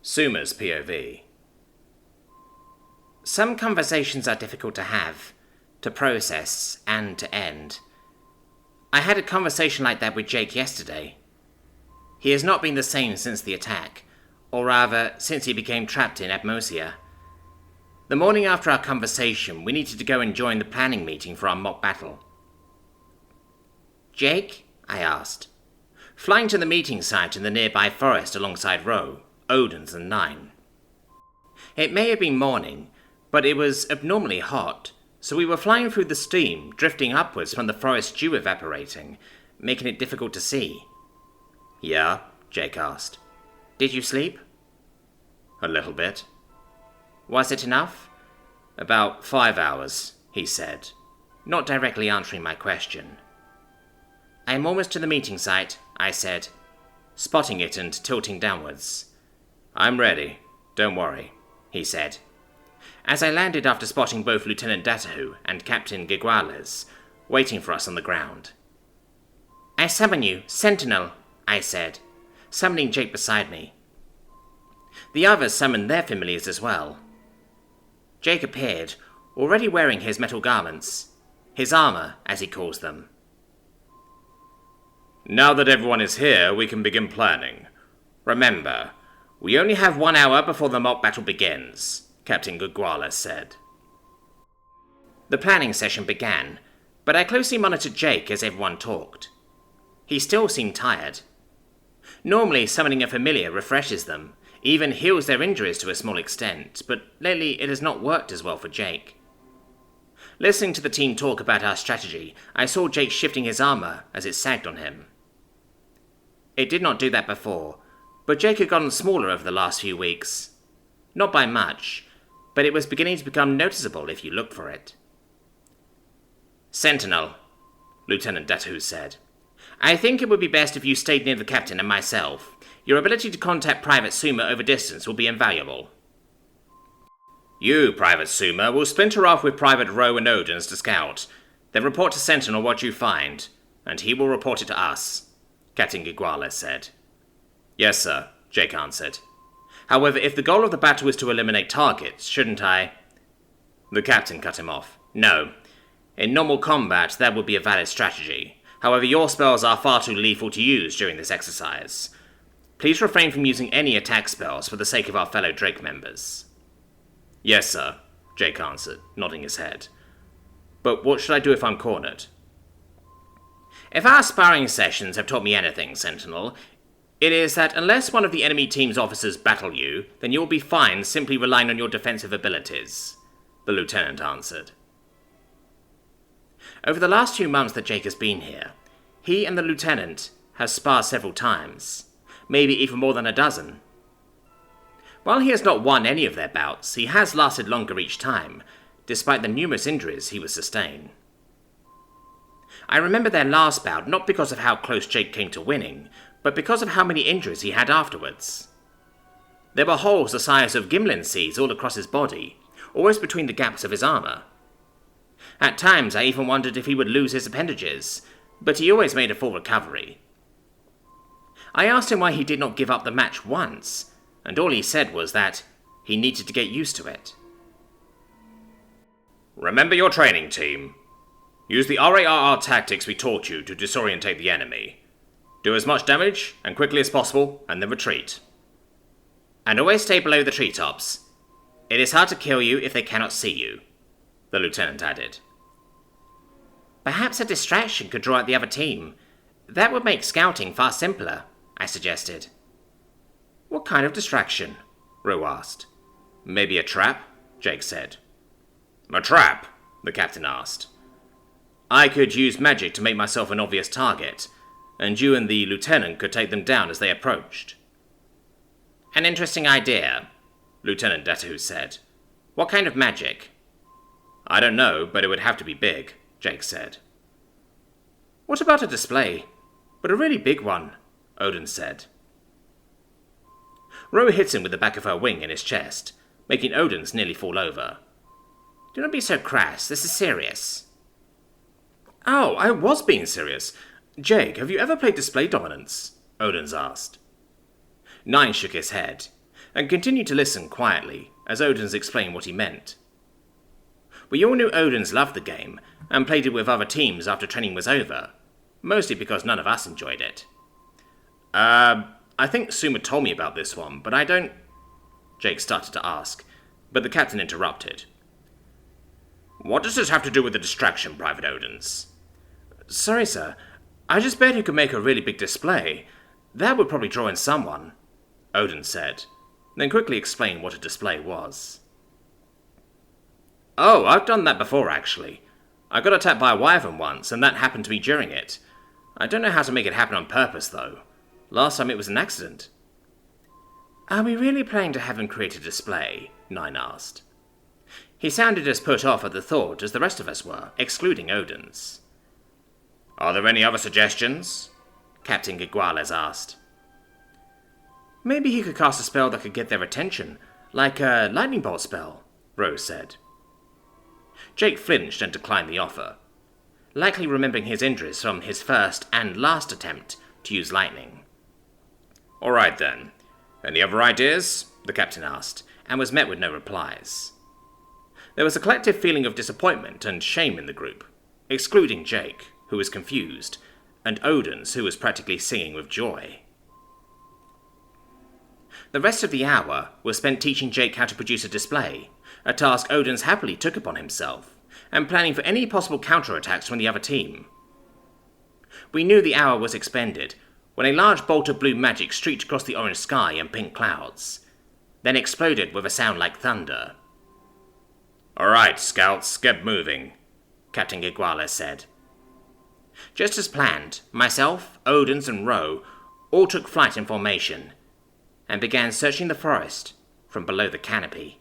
Suma's POV. Some conversations are difficult to have, to process, and to end. I had a conversation like that with Jake yesterday. He has not been the same since the attack, or rather, since he became trapped in Atmosia. The morning after our conversation, we needed to go and join the planning meeting for our mock battle. "Jake?" I asked, flying to the meeting site in the nearby forest alongside Ro, Odin's and Nine. It may have been morning, but it was abnormally hot, so we were flying through the steam, drifting upwards from the forest dew evaporating, making it difficult to see. "Yeah?" Jake asked. "Did you sleep?" "A little bit." "Was it enough?" "About 5 hours," he said, not directly answering my question. "I'm almost to the meeting site," I said, spotting it and tilting downwards. "I'm ready, don't worry," he said, as I landed after spotting both Lieutenant Datahu and Captain Giguales waiting for us on the ground. "I summon you, Sentinel," I said, summoning Jake beside me. The others summoned their familiars as well. Jake appeared, already wearing his metal garments, his armor, as he calls them. "Now that everyone is here, we can begin planning. Remember, we only have 1 hour before the mock battle begins," Captain Giguales said. The planning session began, but I closely monitored Jake as everyone talked. He still seemed tired. Normally, summoning a familiar refreshes them, even heals their injuries to a small extent, but lately it has not worked as well for Jake. Listening to the team talk about our strategy, I saw Jake shifting his armor as it sagged on him. It did not do that before, but Jake had gotten smaller over the last few weeks. Not by much, but it was beginning to become noticeable if you looked for it. "Sentinel," Lieutenant Datahu said, "I think it would be best if you stayed near the captain and myself. Your ability to contact Private Suma over distance will be invaluable." "You, Private Suma, will splinter off with Private Ro and Odin's to scout. Then report to Sentinel what you find, and he will report it to us," Captain Giguales said. "Yes, sir," Jake answered. "However, if the goal of the battle is to eliminate targets, shouldn't I—" The captain cut him off. "No. In normal combat, that would be a valid strategy. However, your spells are far too lethal to use during this exercise. Please refrain from using any attack spells for the sake of our fellow Drake members." "Yes, sir," Jake answered, nodding his head. "But what should I do if I'm cornered?" "If our sparring sessions have taught me anything, Sentinel, it is that unless one of the enemy team's officers battle you, then you will be fine simply relying on your defensive abilities," the lieutenant answered. Over the last few months that Jake has been here, he and the lieutenant have sparred several times, maybe even more than a dozen. While he has not won any of their bouts, he has lasted longer each time, despite the numerous injuries he would sustain. I remember their last bout not because of how close Jake came to winning, but because of how many injuries he had afterwards. There were holes the size of Gimlin seeds all across his body, always between the gaps of his armor. At times I even wondered if he would lose his appendages, but he always made a full recovery. I asked him why he did not give up the match once, and all he said was that he needed to get used to it. "Remember your training, team. Use the RARR tactics we taught you to disorientate the enemy. Do as much damage and quickly as possible, and then retreat. And always stay below the treetops. It is hard to kill you if they cannot see you," the lieutenant added. "Perhaps a distraction could draw out the other team. That would make scouting far simpler," I suggested. "What kind of distraction?" Ro asked. "Maybe a trap?" Jake said. "A trap?" the captain asked. "I could use magic to make myself an obvious target, and you and the lieutenant could take them down as they approached." "An interesting idea," Lieutenant Datahu said. "What kind of magic?" "I don't know, but it would have to be big," Jake said. "What about a display? But a really big one," Odin said. Ro hits him with the back of her wing in his chest, making Odin's nearly fall over. "Do not be so crass, this is serious." "Oh, I was being serious. Jake, have you ever played Display Dominance?" Odin's asked. Nine shook his head. and continued to listen quietly as Odin's explained what he meant. We all knew Odin's loved the game and played it with other teams after training was over, mostly because none of us enjoyed it. I think Suma told me about this one, but I don't... Jake started to ask, but the captain interrupted. What does this have to do with the distraction, Private Odins? Sorry, sir. I just bet he could make a really big display. That would probably draw in someone, Odin said, then quickly explained what a display was. Oh, I've done that before, actually. I got attacked by a wyvern once, and that happened to me during it. I don't know how to make it happen on purpose, though. Last time it was an accident. Are we really planning to have him create a display? Nine asked. He sounded as put off at the thought as the rest of us were, excluding Odin's. Are there any other suggestions? Captain Giguales asked. Maybe he could cast a spell that could get their attention, like a lightning bolt spell, Rose said. Jake flinched and declined the offer, likely remembering his injuries from his first and last attempt to use lightning. All right then. Any other ideas? The captain asked, and was met with no replies. There was a collective feeling of disappointment and shame in the group, excluding Jake, who was confused, and Odin's, who was practically singing with joy. The rest of the hour was spent teaching Jake how to produce a display, a task Odin's happily took upon himself, and planning for any possible counterattacks from the other team. We knew the hour was expended when a large bolt of blue magic streaked across the orange sky and pink clouds, then exploded with a sound like thunder. All right, scouts, get moving, Captain Giguales said. Just as planned, myself, Odin's and Ro all took flight in formation, and began searching the forest from below the canopy.